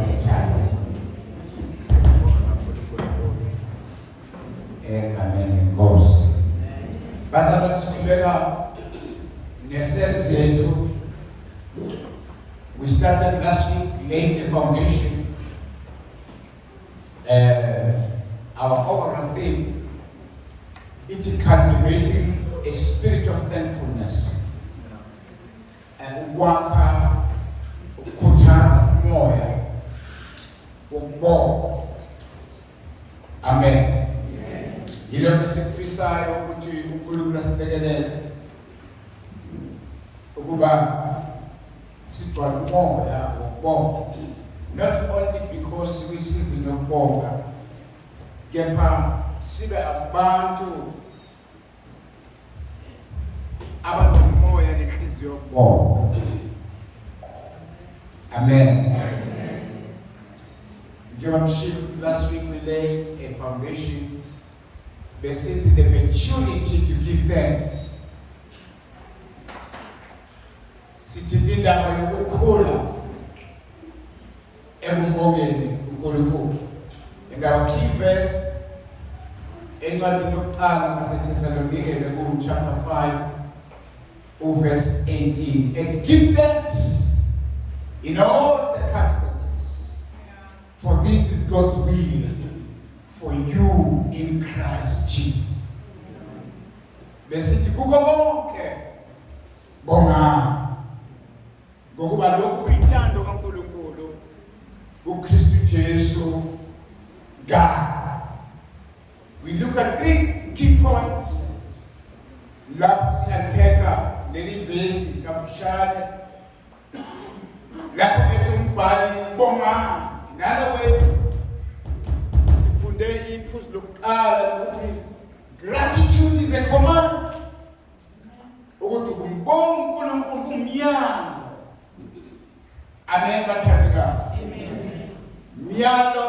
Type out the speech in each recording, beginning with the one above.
esiphathekayo egameni lenkosi. Bazalwane, siqhubeka neseries yethu. We started last week, laying the foundation. Our overall theme is cultivating a spirit of thankfulness. Ukwakha ukukhuthaza umoya wokubonga. Amen. Yilokho esikufisayo ukuthi uNkulunkulu asilekelele ukuba sigcwale umoya wokubonga. Not only because we see nokubonga, kepha sibe abantu abanomoya nenhliziyo yokubonga. Amen. Last week we laid a foundation. They said the maturity to give thanks. Sitidinda yokukhula ebumbongeni uNkulunkulu. And our key verse encwadini yokuqala yaseThessalonike chapter 5 verse 18. And give thanks in all circumstances, for this is God's will for you in Christ Jesus. Besithi kuko konke bonga ngokuba lokhu kuyintando kaNkulunkulu uKristu Jesu God. We look at three key points. Lapho siyakhetha leli verse kafushane lapho ethi umbhali bonga. In other words, sifunde iphuzu lokuqala ukuthi gratitude is a command. Ukuthi kumbonga uNkulunkulu kumyalo. Amen bathandeka. Amen. Myalo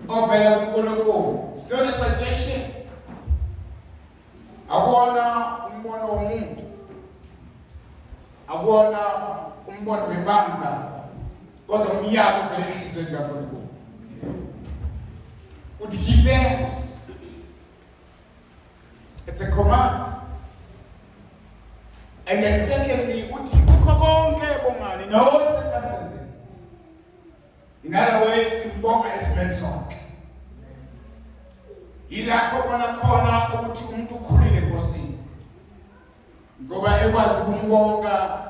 ovela kuNkulunkulu. It's not a suggestion. Akona umbono womuntu. Akona umbono webandla. Kodwa umyalo vele enhlizweni kaNkulunkulu. Uthi give thanks. It's a command. And then secondly, uthi kukho konke bongani in all circumstances. In other words, sibonga esimeni sonke. Ilapho khona ukuthi umuntu ukhulile enkosini. Ngoba ekwazi ukumbonga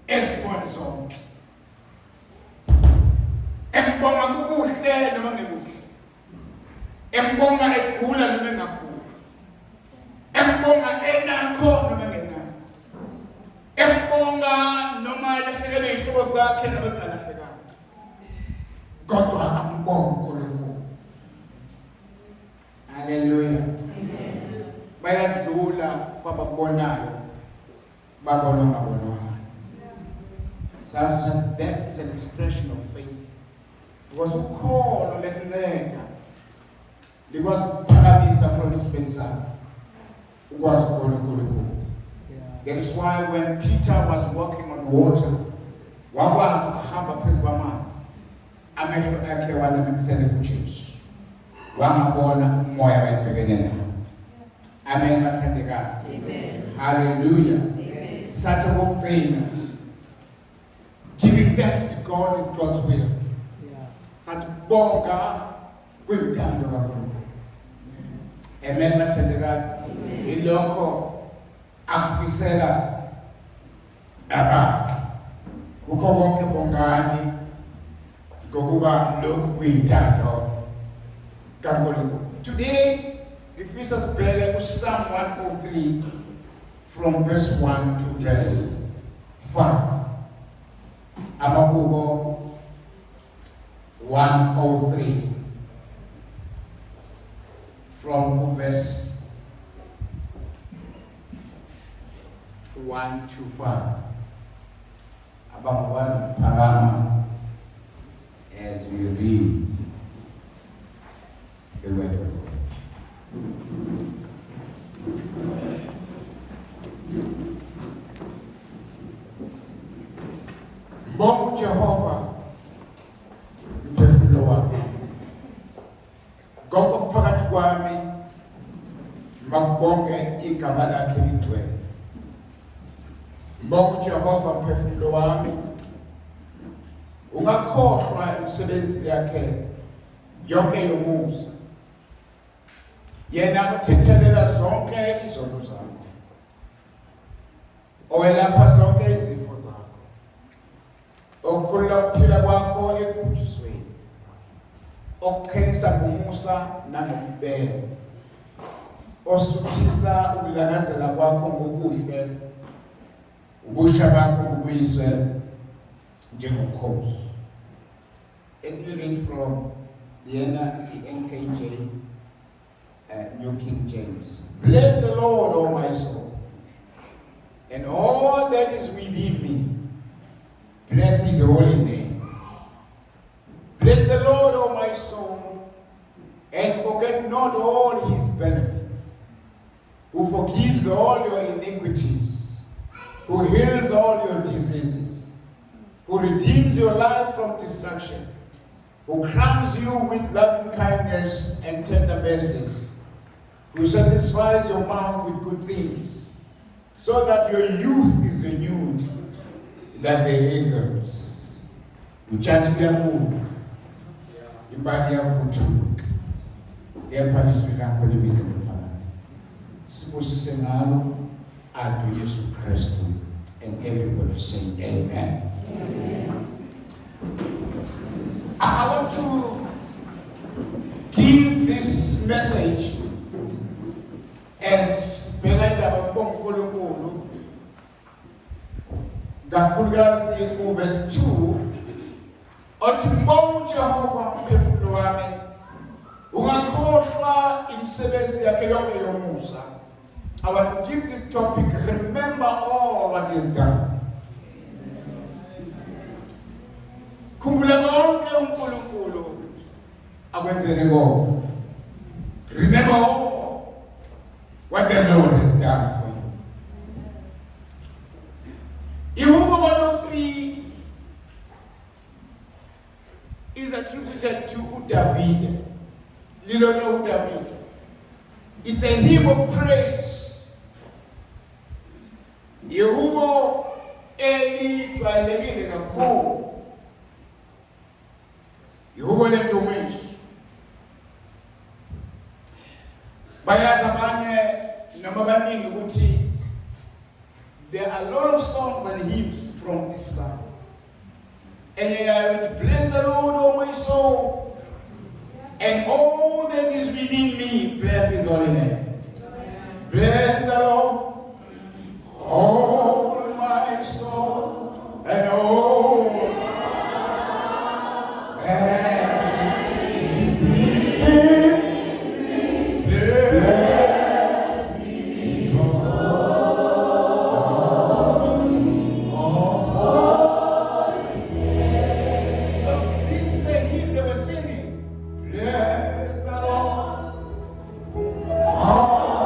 esimeni sonke. Embonga kukuhle noma ngekuhle. Embonga egula noma engaguli. Embonga enakho noma engenakho. Embonga noma elahlekelwe izihlobo zakhe noma zingalahlekanga. Kodwa ambonga uNkulunkulu. Hallelujah. Amen. Bayadlula kwabakubonayo babona ongabonwanga. So that is an expression of faith. Because ukholo lenceka likwazi ukuphakamisa from isipensana ukwazi ukubona uNkulunkulu. That is why when Peter was walking on water, wakwazi ukuhamba phezu kwamanzi, amehlo akhe wanamikisele kuJesu. Wangabona umoya wayebhekene nawo. Amen bathandeka. Amen. Hallelujah. Amen. Sathi kokugcina, giving thanks to God is God's will. Sathi bonga kwintando kaNkulunkulu. Amen bathandeka. Ilokho akufisela abakhe. Kukho konke bongani ngokuba lokhu kuyintando kaNkulunkulu. Today ngifisa sibheke uPsalm 103 from verse 1 to verse 5. Amahubo 103 from verse 1 to 5. Abakwazi ukuphakama as we read the word of God. Mbonga uJehova kwami makubonge igama lakhe ligcwele. Mbonga uJehova mphefumulo wami. Ungakhohlwa imisebenzi yakhe yonke yomusa. Yena uthethelela zonke izono zakho. Owelapha zonke izifo zakho. Okhulula ukuphila kwakho ekubhujisweni. Okukhenisa ngomusa nangokubeka. Osuthisa ukulangazela kwakho ngokuhle. Ubusha bakho bubuyiswe njengokhozi. Let me read from the NKJ, New King James. Bless the Lord, O my soul, and all that is within me. Bless his holy name. Bless the Lord, O my soul, and forget not all his benefits, who forgives all your iniquities, who heals all your diseases, who redeems your life from destruction, who crowns you with loving kindness and tender mercies, who satisfies your mouth with good things, so that your youth is renewed like the eagles. Uchani byamu imbali yavuthuluka kepha izwi lakho libile phakathi. Sibusise ngalo adu Yesu Kristu, and everybody say amen. Amen. I want to give this message as Bengayindaba bonkulunkulu kakhulukazi verse 2 othi mbonga uJehova mphefumulo wami ungakhohlwa imisebenzi yakhe yonke yomusa. I want to give this topic, remember all what he has done. Khumbula konke uNkulunkulu akwenzele kona. Remember all what the Lord has done for you. Ihubo 103 is attributed to David. Lilonye David. It's a hymn of praise. Ihubo elijwayelekile kakhulu. Ihubo lendumiso. Bayazi abanye noma baningi ukuthi there are a lot of songs and hymns from this psalm. And bless the Lord, O my soul, and all that is within me, bless his holy name. Bless the Lord, all my soul, and all that is within me, bless his holy name. So this is a hymn they were singing. Bless the Lord, all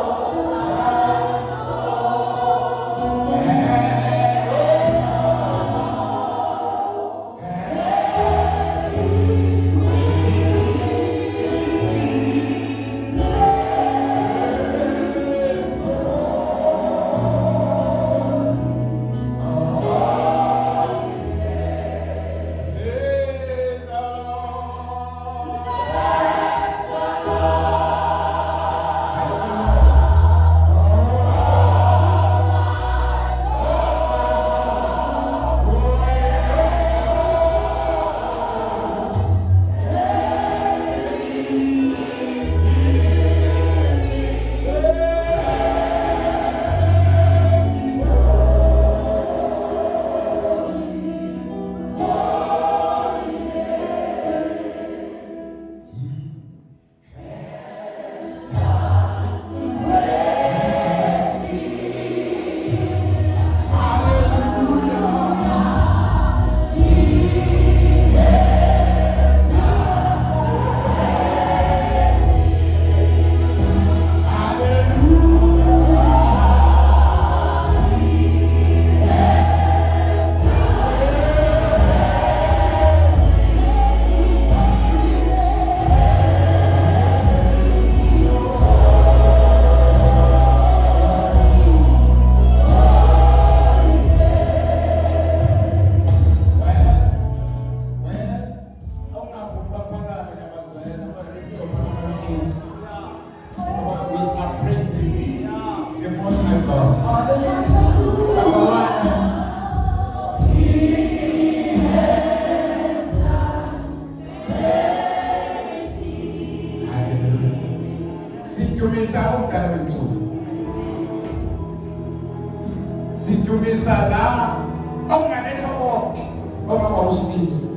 usizo.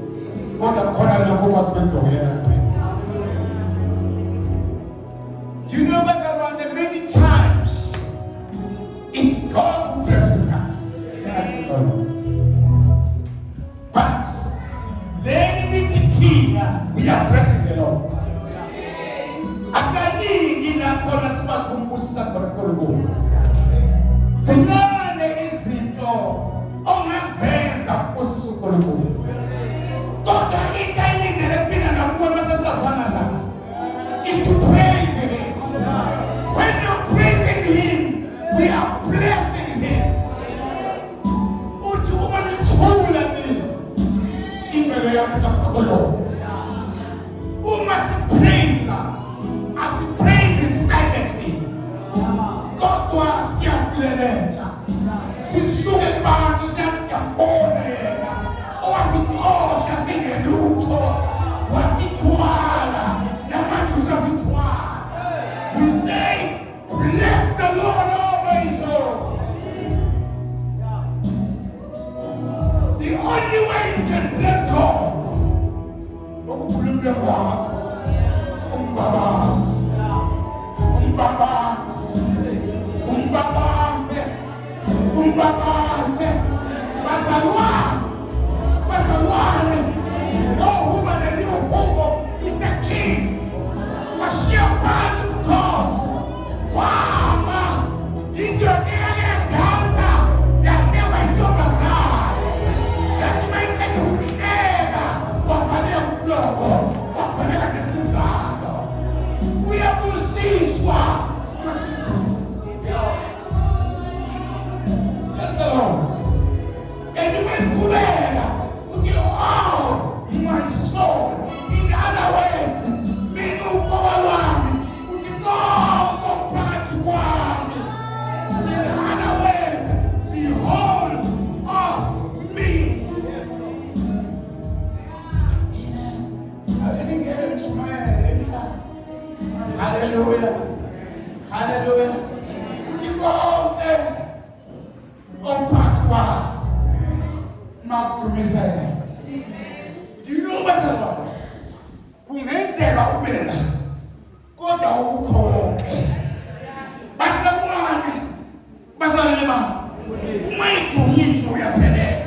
Kodwa khona lokho kwazi benza uyena kuphela. You know that around many times it's God who blesses us. But then we are blessing the Lord. Akaningi nakhona sibazi kumbusisa ngoNkulunkulu. Zincane izinto ongazenza kubusisa uNkulunkulu. Kodwa into elingene kuphila nakuwe masesazana la is to praise Him. When you're praising Him, we are blessing Him. Uthi uma nithula nini imvelo yami izokhuluma. Uma sipraise, as we praise silently, kodwa siyafuleleka. Sisuke kubantu siyabona yena. Owasixosha singelutho, wasithwala, namanje uzasithwala. We say, bless the Lord, oh my soul. The only way you can bless God, ukuvula wakho, umbabazi, umbabazi, umbabazi, umbabazi, bazalwane, bazalwane, nohuma nelihubo is the king. Washia phansi umkhosi, wama, indoda eyadansa, yasewa intombazane, yathi mayithethe ukuhleka, wafanele ubulobo, wafanele nesizalo. Uyabusiswa, umasimthunzi. Yes, the Lord. And when kubeka, uthi, oh, my soul, in other words, mina uqobo lwami, uthi konke phakathi kwami. In other words, the whole of me. Hallelujah. Hallelujah. Uthi konke phakathi kwami. Makudumisele. Do you know bazalwane? Kungenzeka ubela kodwa ukho wonke. Bazalwane, bazalwane bami, uma idunyiswa uyaphelela.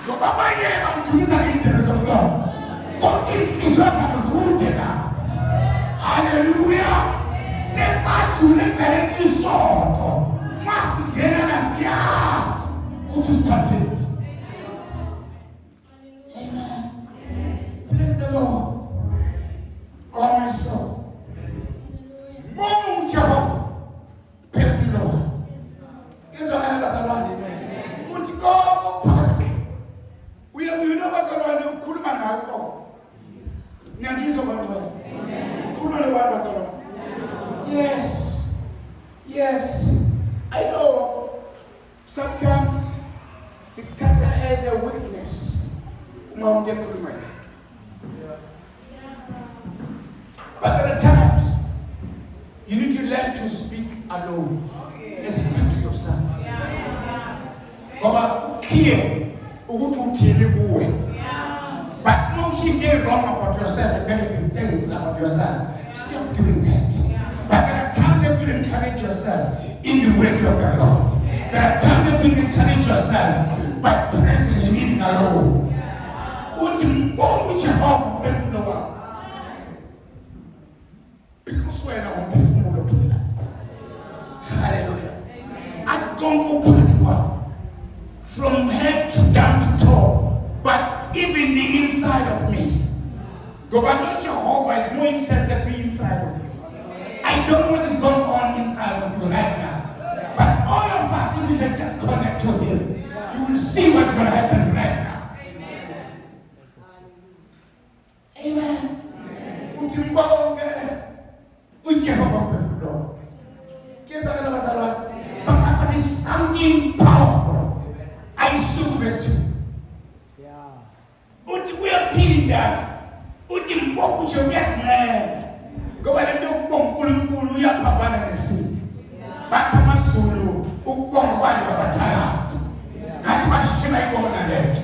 Ngoba abanye bamdumisa ngendlela zomlomo, kodwa inhliziyo zabo zikude na. Hallelujah. Sesadlule endleleni isoto, masingena nasiyazi ukuthi sithatheni. Amen. Bless the Lord, oh my soul. Mungu Jehova, bless the Lord. Izolala bazalwane. Uthi konke phakathi. Uyabona bazalwane ukukhuluma ngakho. Ngiyangizwa bantwana. Ukhuluma lebantu bazalwane. Yes. Yes. I know sometimes sikuthatha as a weakness. Uma ungekhuluma. But there are times you need to learn to speak alone and speak to yourself. Ngoba ukhiye ukuthi uthini kuwe. But no shit ain't wrong about yourself and negative things about yourself. Stop doing that. But there are times to encourage yourself in the way of the Lord. There are times to encourage yourself by praising Him even alone. Uthi mbongo Jehova umphefumulo wakho. Because wena umphefumulo phela. Hallelujah. Athi konke phakathi kwakho. From head to down to toe, but even the inside of me. Governor Jehovah is more interested in the inside of you. I don't know what is going on inside of you right now. But all of us, if we can just connect to Him, you will see what's going to happen right now. Amen. Utimbonge uJehova kwefuro. Kesa kana bazalwane. But there is something powerful. I show verse 2. Uthi uyaphinda. Uthi mbongo uJehova. Ngoba lento ukubonga uNkulunkulu uyaphambana nesitha. Bathi amaZulu ukubonga kwabo abathakathi. Ngathi bashishima ibona lento.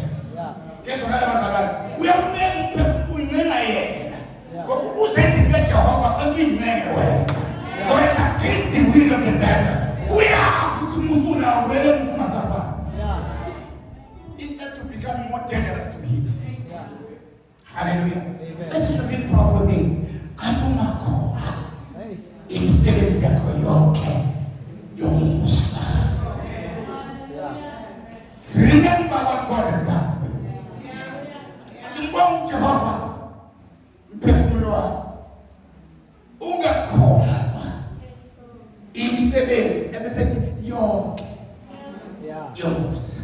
Hallelujah. Listen to this powerful thing. Atumakhoa imisebenzi yakho yonke yomusa. Remember what God has done for you. Atilibonga Jehova mphefumulo wakho. Ungakhohlwa imisebenzi ebesethi yonke yomusa.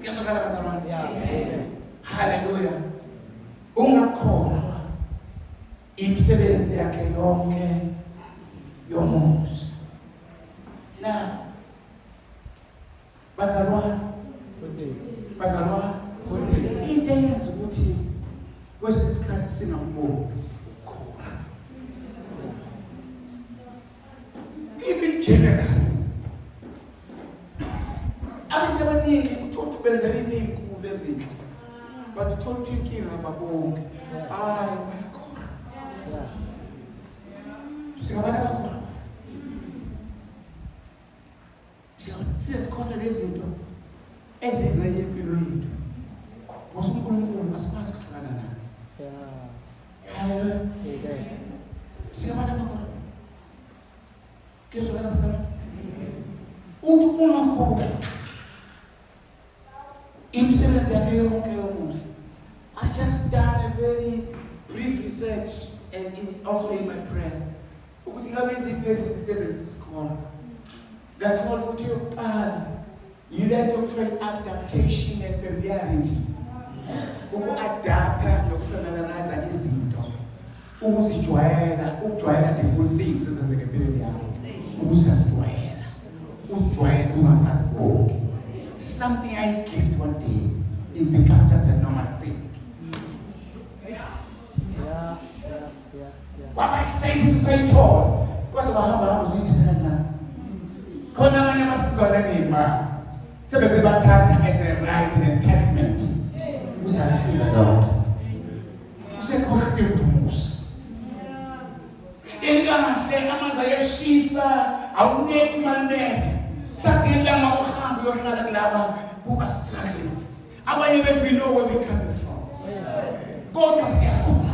Ngiyazokala bazalwane. Hallelujah. Ungakhohlwa imisebenzi yakhe yonke yomusa. Now, bazalwane, into eyenza ukuthi kwesikhathi singamboni ukukhohlwa. Even generally, abantu abaningi uthola benzela into ezinkulu ezinhle, but uthola inkinga babonke. Hayi bayakhohlwa. Singabana bakhohlwa. Siyazikhohlwa lezi zinto ezingcwele impilo yethu. Ngoba uNkulunkulu asikwazi ukuhlala naye. Hallelujah. Singabana bakhohlwa. Ngizokala bazalwane. Uthi ungakhohlwa imisebenzi yakhe yonke yomusa. I just done a very brief research and also in my prayer. Ukuthi ngabe iziphi lezi sikhohlwa. Ngathola ukuthi yokuqala yilento okuthiwa adaptation and familiarity. Uku-adapta nokufanelanaza izinto. Ukuzijwayela, ukujwayela the good things ezenzeka empilweni yakho. Ukusazijwayela. Uzijwayela ungasaziboki. Something I gift one day, it becomes just a normal thing. What I say to say tall, kodwa bahamba uzithatha. Khona abanye abasizona ngema. Sebese bathatha as a right and entitlement. With a receiver Lord. Usekhohlwe ukumusa. Elikahle amanzi ayashisa, awunethi manethi. Sakela mawuhamba uyohlala kulaba kuba struggling. Abanye bethu we know where we coming from. Kodwa siyakhohlwa.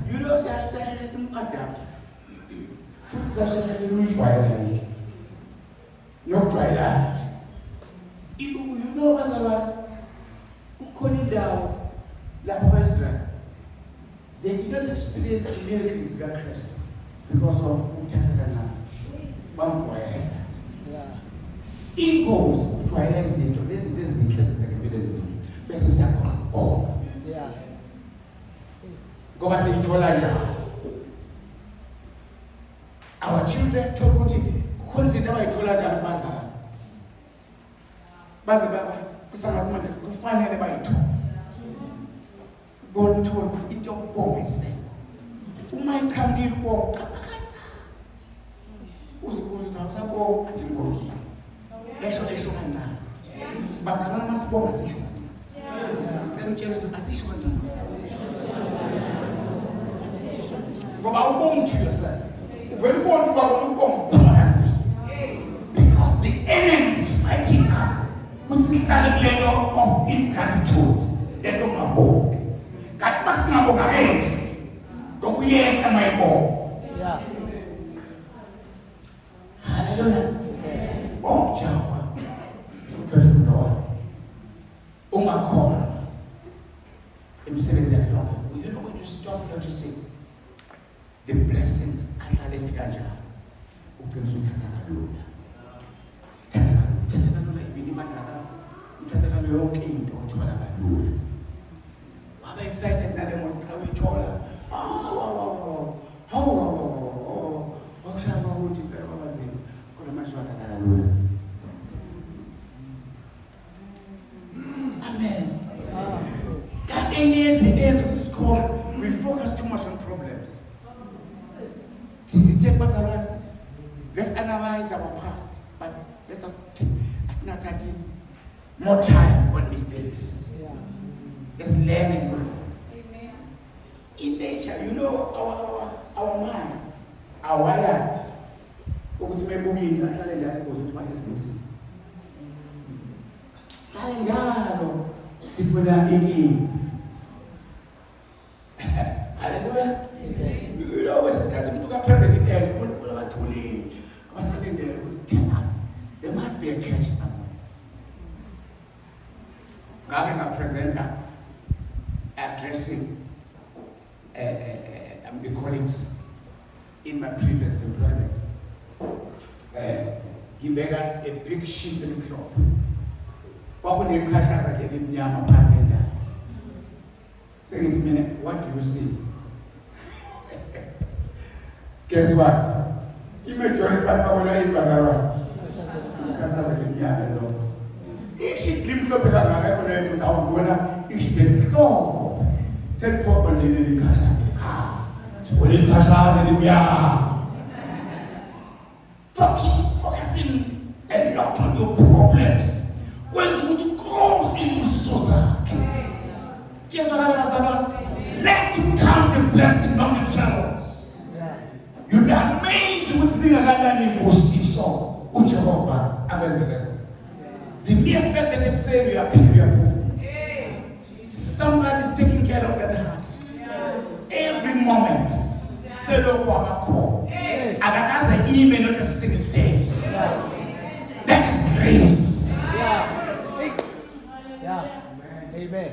You know, siyashesha adapt. Futhi siyashesha uyijwayele. Nokujwayela. You know bazalwane kukhona indawo lapho Israel. They did not experience the miracles of Christ because of ukuthatha kancane. Bamjwayela. Ingozi ukujwayela izinto lezi ezinhle ezizekempilweni zethu. Bese siyakhohlwa. Ngoba siyithola njalo. Our children talk about it. Kukhona izinto abayithola njalo bazalwane. Baze baba kusanga manje kufanele bayithola. Ngothola ukuthi into yokubonga isenzo. Uma ikhambile ubonga. Uzibuza usabonga athi ngibongile. Esho kancane. Bazalwane masibonga sisho. Asisho kancane. Ngoba ubonga to yourself. Uvela ubonga ubabona ubonga phansi. Because the enemy is fighting us. Kusikhala level of ingratitude. Leto mabonga. Kanti masingabonga kenzi. Dokuyesa mayibonga. Yeah. Hallelujah. Oh Jehova. Praise the Lord. Ungakhohlwa imisebenzi yakhe yonke. You know when you stop noticing the blessings ahlale fika njalo. Uphela uthatha kalula. Uthatha kalula ibini imali lakho. Uthatha kalula yonke into othola kalula. Waba excited nale moto xa uyithola. Awushaya ukuthi impela babazini. Kodwa manje wathatha kalula. Amen. That is what's called we focus too much on problems. Let's analyze our past, but let's not take more time on mistakes. Let's learn and grow. In nature, you know, our minds are wired. ukuthi bebukile bahlale njalo ukuze ukuthi bathi simisi. Hlale njalo sifuna inkingi. Hallelujah. You know, wesikhathi umuntu ka president umuntu abathulile abasalindele ukuthi tell us there must be a church somewhere. Ngake ngapresenta addressing the colleagues in my previous employment. Ngibeka a big sheet emhlophe. Kwakuneqhashaza elimnyama phambi endala. Sekithi mina, what do you see? Guess what? Imajority babona ibazalwa. Qhashaza elimnyama lo. Isheet limhlophe kangaka khona yena awubona isheet emhlophe. Seliphoqa nje leqhashaza. Sibona iqhashaza elimnyama. Focusing a lot on your problems. Kwenza ukuthi konke imbusiso zakhe. Let him count the blessing, not the troubles. You'll be amazed with things like imbusiso. Jehovah abenzeleza. The mere fact that they say you are proof. Somebody is taking care of their heart. Every moment. Say no one call. And another email, not a single day. That is grace. Amen.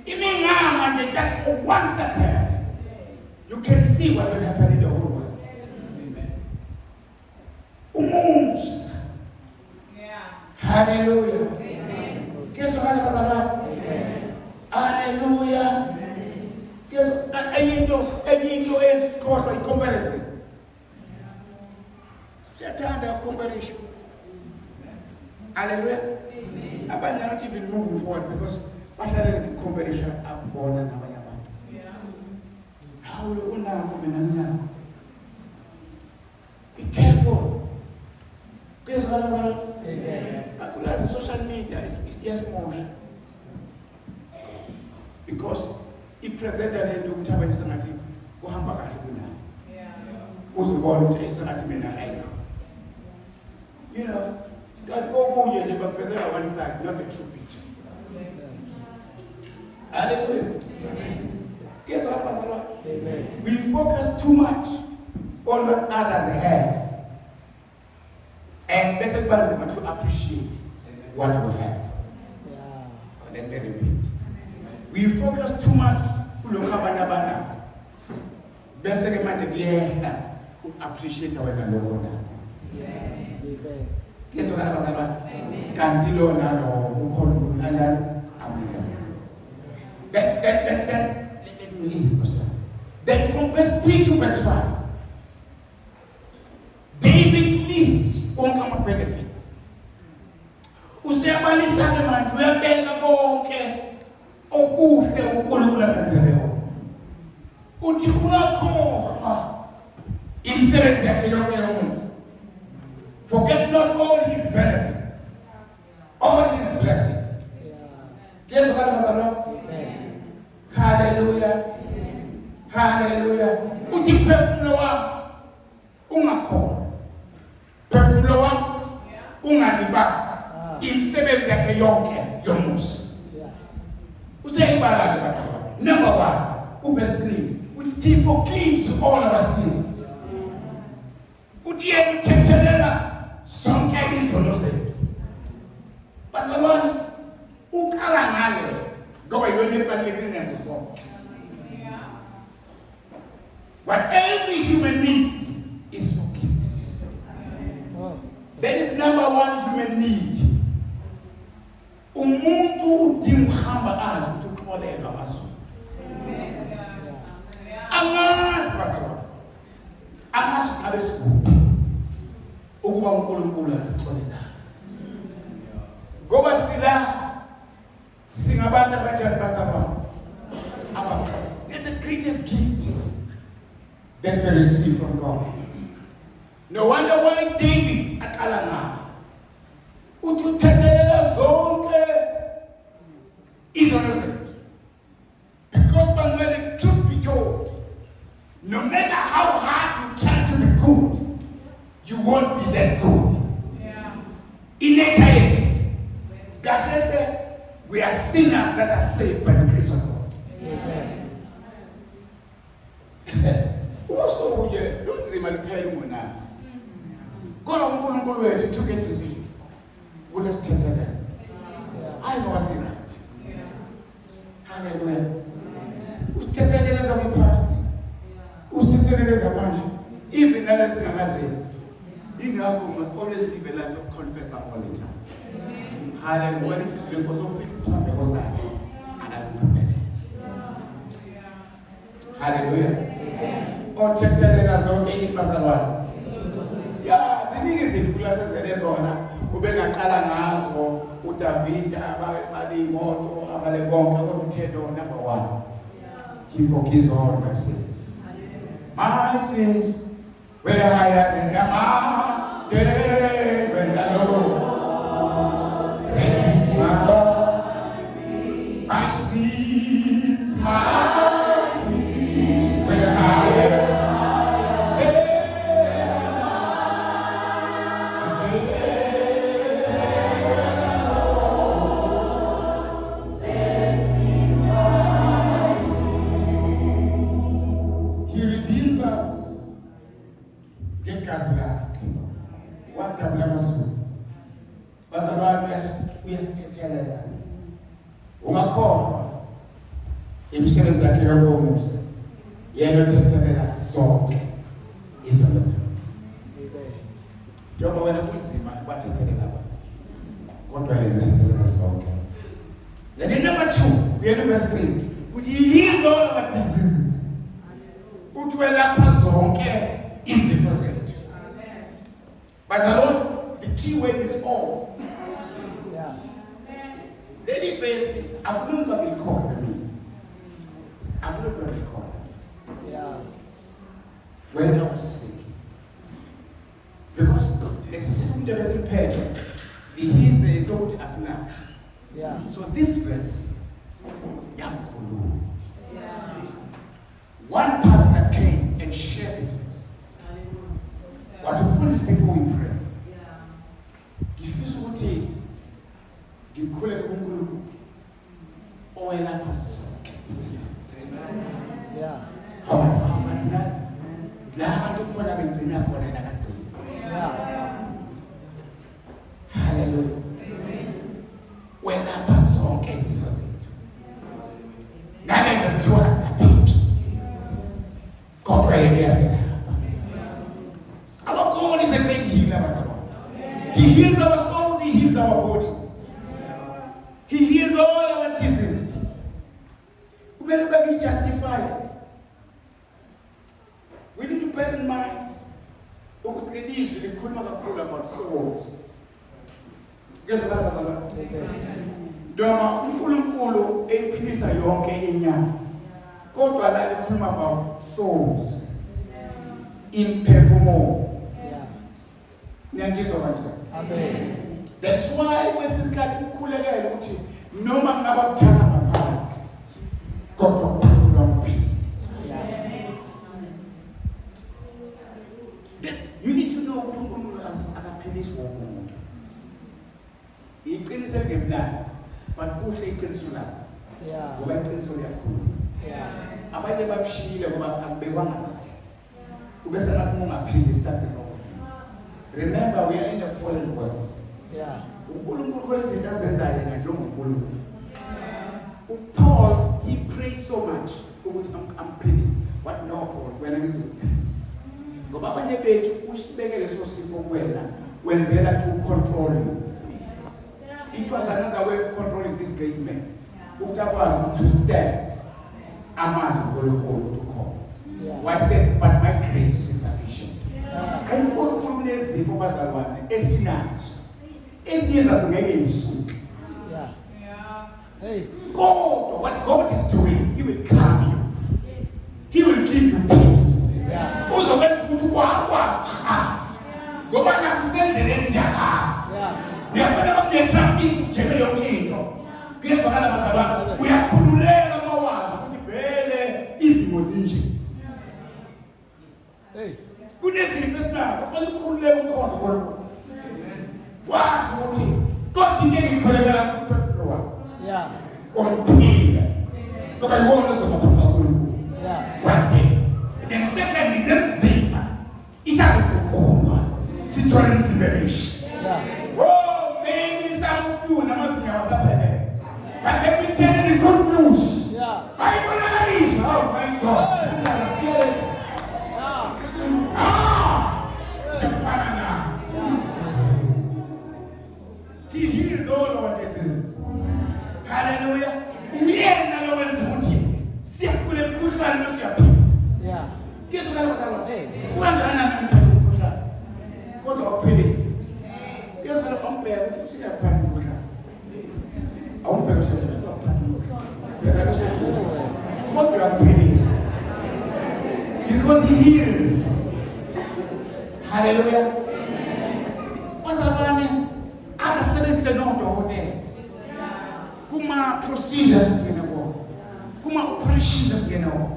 Even now, and just for 1 second, you can see what will happen in the whole world. Amen. Hallelujah. Guess what was about? Hallelujah. Guess I need to cause a comparison. Set under comparison. Hallelujah. I'm not even moving forward because the competition are born and how will you now? Be careful. The social media is just more. Because he presented to Tabani Sanati, Kohamba Kahuna. Who's born to Exatimina. You know, God go you never present on one side, not the true picture. Hallelujah. Guess what, Pastor? We focus too much on what others have. And best advice to appreciate what we have. Let me repeat. We focus too much on what we have. Best advice to appreciate what we have. Guess what, Pastor? Kanzilo na no ukholwa kanjani amina. Then from verse 3 to verse 5, David lists all kind of benefits. Useyabalisa ke manje uyabeka bonke okuhle uNkulunkulu abenzileyo. Uthi kunakhona imisebenzi yakhe yonke yomuzi. Forget not all his benefits, all his blessings. Guess what, Pastor? Hallelujah. Hallelujah. Uthi phefumulo wami ungakhona. Phefumulo wami unganiba. Imisebenzi yakhe yonke yomusa. Useyibala ke Pastor. Number 1, verse 3. He forgives all our sins. Uthi yena uthethelela sonke izono zethu. Pastor, ukhala ngale ngoba yona ebalekile nazo zonke. What every human needs is forgiveness. That is number 1 human need. Umuntu udinga azi ukuthi uxolelwa amaZulu. Amazi Pastor. Amazi abesikuphi. Ukuba uNkulunkulu asixolela. Ngoba sila singabantu abanjani Pastor? There's a greatest gift that we receive from God. No wonder why David aqala ngayo. Uthi uthethelela zonke izono zethu. Because when the truth be told, no matter how hard you try to be good, you won't be there. lima liphela umonana. Kodwa uNkulunkulu wethu took a decision. Unesithethelele. I know what's right. Hallelujah. Usithethelele zamapast. Usithethelele zamanje. Even nalezi ngakazenzi. Ingakho must always live a life of confess all the time. Hallelujah. When it is the cause of physics from the outside. And I will not Hallelujah. Othethelele zonke impazalwane. Ya, ziningi izinto lasezele zona ubengaqala ngazo uDavid abalimoto abalebonke kodwa number 1. He forgives all my sins. My sins were higher than the mountain when the Lord satisfied my sins, were higher. Imisebenzi yakhe yomusa yena uthethelela zonke izono zakhe. Njengoba wena kunzima bathethelela kodwa yena uthethelela zonke. Then number 2, we are verse 3. Would he heal all our diseases? Uthi welapha zonke izifo zethu. Bazalwane, the key word is all. Yeah. Then verse akulunga ngikhohle mina. I don't know recover. Yeah. When I was sick. Because necessarily there is a pain. The his is out as now. Yeah. So this verse, Yankulu. Yeah. One pastor came and shared this verse. What to put this before we pray. Yeah. If you saw it, you call it Ungulu or a pastor. Yeah. How much that? Hallelujah. When I pass on cases for it. Now there's a trust I think. God pray against it. Our God is a great healer. He heals our souls, He heals our bodies. He heals all our diseases. We will be justified. We need to bear in mind about souls. Guess what? Doma uNkulunkulu ephilisa yonke inyama. Kodwa la likhuluma about souls. Imperfumo. Niyangizwa kanjani? Amen. That's why kwesisikhathi ukukhulekela ukuthi noma kungabakuthanda ngaphansi. Kodwa uphefumula umphilo. You need to know ukuthi uNkulunkulu akaphilisi wonke umuntu. Iqiniso ngemnandi, but kuhle iqiniso lazi. Yeah. Ngoba iqiniso liyakhulu. Yeah. Abanye bamshiyile ngoba akubekwanga kahle. Ubese nathi ungaphili something wrong. Remember, we are in a fallen world. Yeah. uNkulunkulu khona izinto azenzayo yena njengoNkulunkulu. Paul, he prayed so much ukuthi amphilise. What no Paul, wena ngizokuphilisa. Ngoba abanye bethu usibekele so sifo kuwena wenzela to control you. It was another way of controlling this great man. Ukakwazi to stand amazi uNkulunkulu to call. Why said, but my grace is sufficient. uNkulunkulu unezifo bazalwane esinazo. Eziyaza ngeke isuke. Yeah. Hey. God, what God is doing, He will calm you. He will give you peace. Yeah. Uzokwenza ukuthi wakwazi cha. Ngoba nasisendleleni siyaha. Yeah. Uyabona bakunetraffic njenge yonke into. Kuyezwakala bazalwane, uyakhululeka mawazi ukuthi vele izimo zinje. Hey. Kunezifo esinazo, kufanele ukhululeke ukhoze kwakho. Wazi ukuthi kodwa ngeke ngikholekela kuphefumulo wakho. Yeah. Onphila. Ngoba iwona ozobaphambi kaNkulunkulu. Yeah. One day. And then secondly, zemzima. Yesu kana bazalwane. Hey. Uyangakanani umphethe umkhuhlane? Kodwa awuphelisi. Yesu kana umbheka ukuthi usiyaphatha umkhuhlane. Awumbheka usiyaphatha umkhuhlane. Bheka usiyaphatha. Kodwa uyaphelisa. Because he heals. Hallelujah. Bazalwane, asasebenzise nodokotela. Kuma procedures esingena kuwo. Kuma operations esingena kuwo.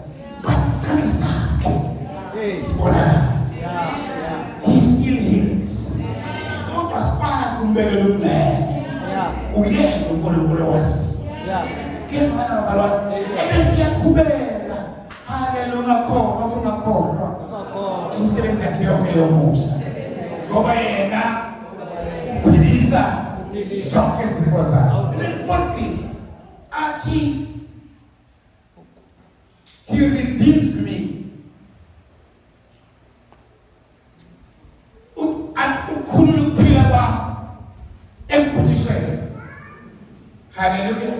But isandla sakhe Hey. sibonakala. Yeah. He still heals. Kodwa sikwazi umbekela umncele. Yeah. Uyena uNkulunkulu wasi. Yeah. Kepha bazalwane, ebese yaqhubeka. Hallelujah, ungakhohlwa. Imisebenzi yakhe yonke yomusa. Ngoba yena uphilisa zonke izifo zakhe. The fourth thing, athi he redeems me. Ukhulula ukuphila kwami embhujisweni. Hallelujah.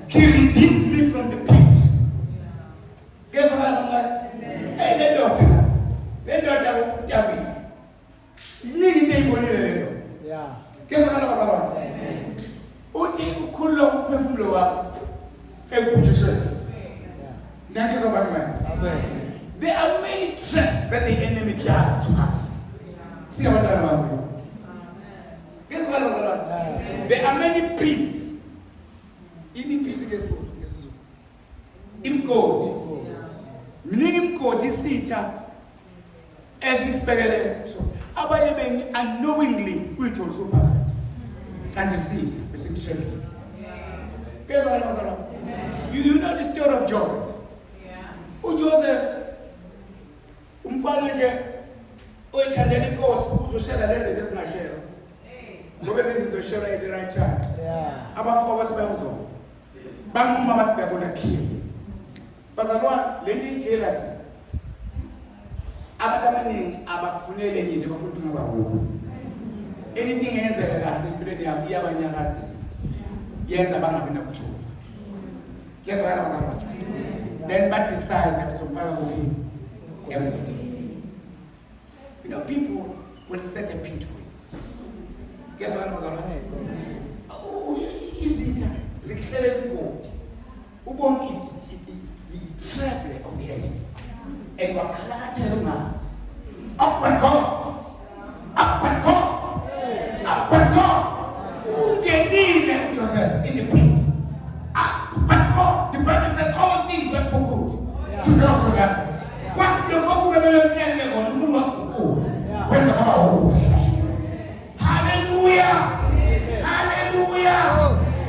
He redeems me from the pit. Guess what? Hey, le ndoda uDavid. Yini into eyibonile lento? Yeah. Guess what bazalwane? Uthi ukhulula umphefumulo wakho embhujisweni. Yeah. Nange zobantu. Amen. There are many traps that the enemy does to us. See what I'm saying? Guess what bazalwane? Yeah. There are many pits. Imiphithi ngesizulu. Imgodi. Miningi imgodi isitha esisibekele so abanye beni unknowingly uyithola sophakathi. Kanti isitha besikushekile. Guess what bazalwane? You know the story of Joseph. uJoseph umfana nje oyithandela inkosi uzoshela lezi zinto ezingashela. Ngoba izinto share at the right time. Yeah. Abafoko basebenzona. Banquma bathi bayabona kill. Bazalwane leli jealousy. Abantu abaningi abakufunele into bafuna ukuthi ngaba wukho. Anything eyenzeka kahle empilweni yabo iyabanyakazisa. Yenza bangabi nokuthula. Yezwa kana bazalwane. Then but decide that somebody will be empty. You know, people will set a pit for you. Guess what bazalwane? Oh, izitha zikhlele inkosi. Ubone trap of the enemy. And wakhala ungazi. Up and go. Up and go. Up and go. Ungenile Joseph in the pit. Up and go. The Bible says all things work for good. To those who love him. What the fuck we will tell on who work for good. Where's the power? Hallelujah. Hallelujah.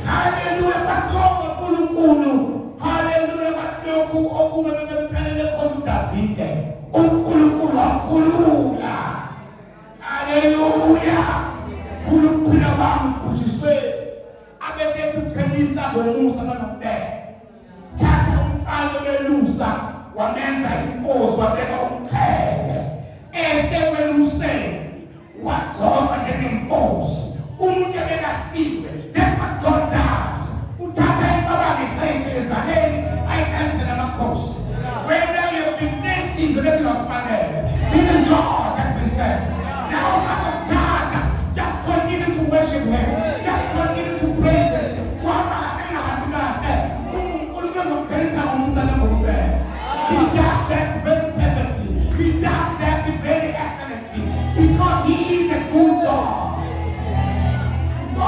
Hallelujah. Bakoma uNkulunkulu. Hallelujah. Bakloku okuba bempelele khona David. uNkulunkulu wakhulula. Hallelujah. Khuluphila bami bujiswe. Abese kuphelisa ngomusa kanobheka. Thatha umfalo belusa wamenza inkosi wabeka umqhele. Esekweluseni wagoma njengenkosi. Umuntu ebelafiwe. That's what God does. Uthatha inqabanga isenke ezaleni ayihlalise namakhosi. Whether you've been blessing the blessing of Father. This is God that we serve. Now son of God, just continue to worship him. Just continue to praise him. He does that very perfectly. He does that very excellently. Because he is a good God. Oh,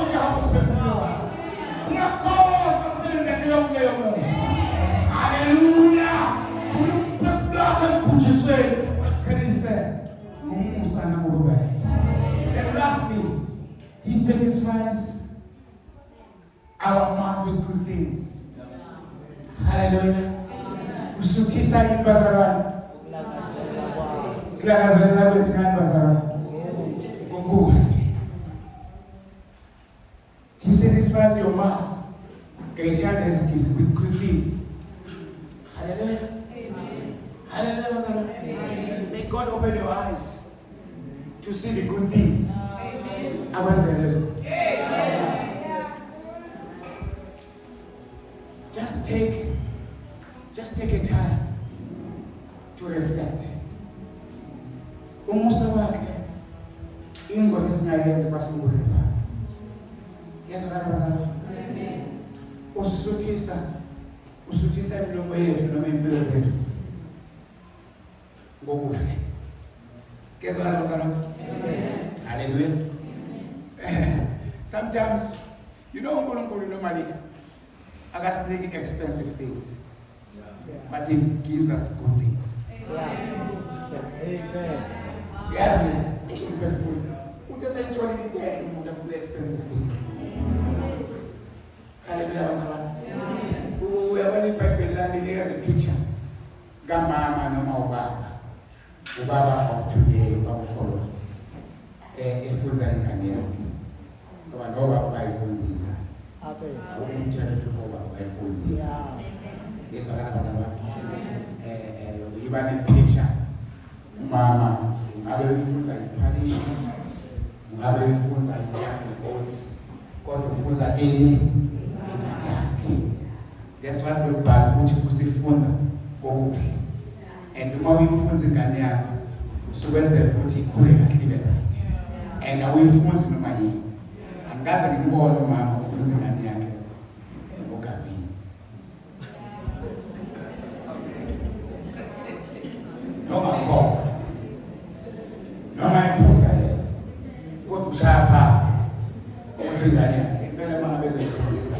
which I hope to hallelujah. And lastly, he satisfies our mouth with good things. Hallelujah. Usuthisa imbazalwane. Kulakazelela kwethi ngani bazalwane? Ngokuhle. He satisfies your mouth. Ngayithanda isikisi with good things. Hallelujah. Hallelujah bazalwane. May God open your eyes to see the good things. Amen. Just take a time to reflect. Umusa wakhe ingozi esingayenza basungule phansi. Yezwa bazalwane. Amen. Usuthisa imilomo yethu noma impilo zethu ngokuhle. Yezwa bazalwane. Amen. Hallelujah. Sometimes, you know, uNkulunkulu normally akasiniki expensive things, but He gives us good things. Amen. Yes, we just enjoy the full expensive things. Hallelujah. We are very Bible learning. Here's a picture. Gamama no Ubaba of today, Ubaba Kolo. Efunza ingane ngoba bayifunzile. Awumthetho ngoba bayifunzile. Yesu akabazalwa. Iba nepicture. Umama ngabe ufunza iParish, ngabe ufunza iCatholic oaths, kodwa ufunza ini yakhe. That's what the Bible uthi kusifunza ngokuhle. And uma uyifunza ingane yakho usukwenzela ukuthi ikhule kahle right. And awuyifunzi noma yini. Angikaze ngimbone umama ufunza ingane yakhe ngokavini. Noma khona. Noma iphupha yena. Kodwa ushaya phansi. Ukuthi ingane yakhe impela uma bezoyikhulisa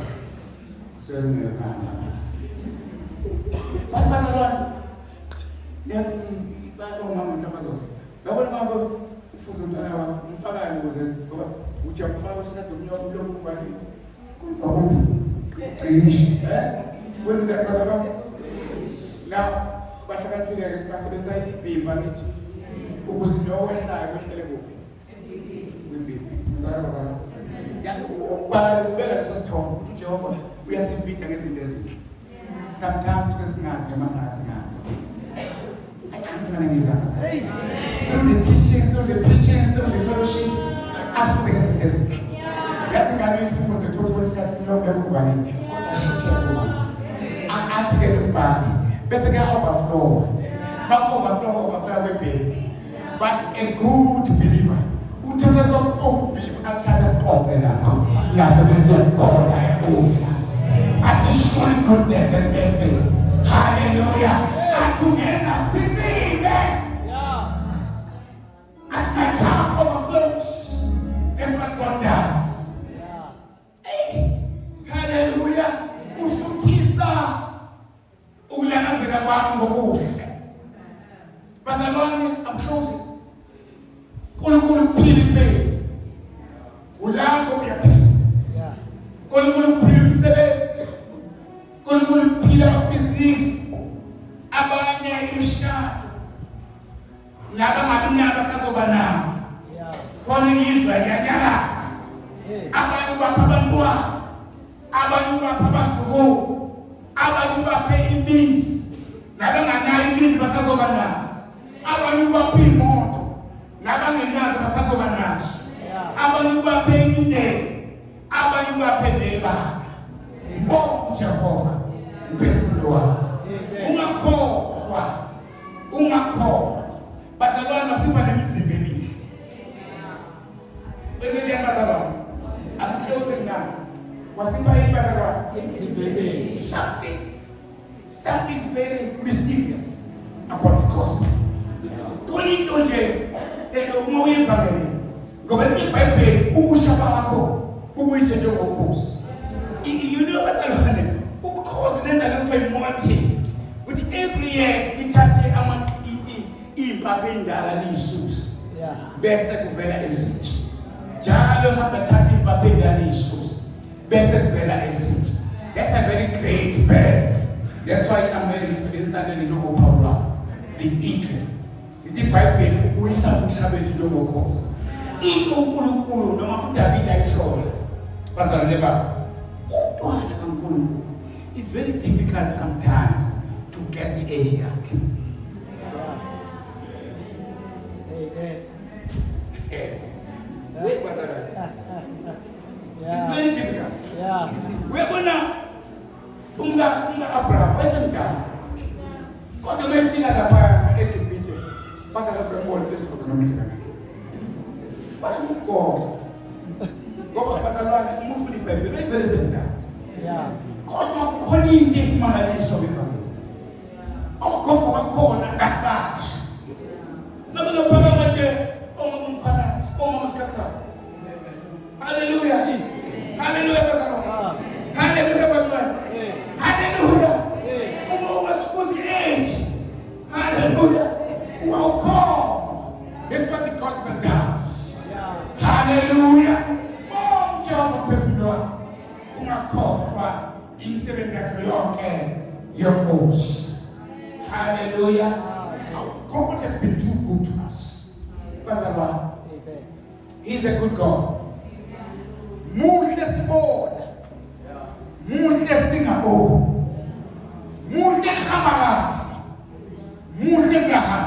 selungekanga. Bazalwane. Bayabona mhlawumbe yabona mama ufuza umntwana wakho umfakani ukuze ngoba uthi amfaka usinade umnyobo lo kuvali bakumfishi wenza bazalwane now bahlakaniphile basebenza ibhimba ngithi ukuze nokwehlayo kwehlele kuphi kwibhimba bazalwane ya ubala ubela leso sithombe Jehova uyasifida ngezinto ezinhle sometimes kwesingazi noma singazi through the teachings, through the preachings, through the fellowships, ask me this. That's the guy who found the total set of the movie. I should tell you. I ask you back. Best guy overflow. Not overflow with me. But a good believer who tells us all believe and cannot talk to them. Not to be so God I owe. At the surely goodness and mercy. Hallelujah. And together today. And my cup overflows. That's what God does. Hey, hallelujah. Usukisa ukulangazela kwami ngokuhle. Bazalwane, I'm closing. Nkulunkulu uphila impilo. Ulapho uyaphila. Nkulunkulu uphila umsebenzi. Nkulunkulu uphila amabhizinisi. Abanye imishado. Laba madunyaba sazoba nawo. Khona iIsrael yanyakaza. Abantu bapha abantwana. Abantu bapha abazukulu. Abantu bapha imizi. Nabanganayo imizi basazoba nawo. Abantu bapha imoto. Nabangenazo basazoba nazo. Abantu bapha imindeni. Abantu bapha nebala. Ngibonga uJehova umphefumulo wakho. Ungakhohlwa. Bazalwane masiba nemizimba emihle. Bengeke bazalwane. Akuhlose ngani. Wasiba yini bazalwane? Something very mysterious about the gospel. Tonito nje uma uyivangeli. Ngoba iBhayibheli ukushaba bakho ubuyise njengokhosi. You know bazalwane, ukhosi nenza lento emulti. But every year ithathe impapha endala liyisusa bese kuvela ezintsha njalo hamba thatha impapha endala liyisusa bese kuvela ezintsha. That's a very great bird. That's why America isebenzisana njengoPaul the eagle. iBhayibheli ubuyisa umhlabethu njengokhosi. uNkulunkulu noma uDavid ayishola bazalwane baba umntwana kaNkulunkulu. It's very difficult sometimes to guess the age yakhe. It's very difficult. We're gonna Abraham, where's him down? God, the man feel like a nomhlaba. Basho ukugogo. Ngoba bazalwane umufuni iBhayibheli very simple. Yeah. Kodwa kukhona into esimangaliso befana. Ogogo bakhona ngakubasha. Noma lophaka manje omumkhalazi, omusikhatha. Hallelujah. Hallelujah bazalwane. Hallelujah bazalwane. Hallelujah. Was the age. Hallelujah. Well, call. That's what the gospel does. Yeah. Hallelujah. Oh, Jehovah Pefidwa. Ungakoshwa imisebenzi yakhe yonke yomusa. Hallelujah. God has been too good to us. Bazalwane. He's a good God. Muhle sibona. Muhle singaboni. Muhle khamara. Muhle ngaha.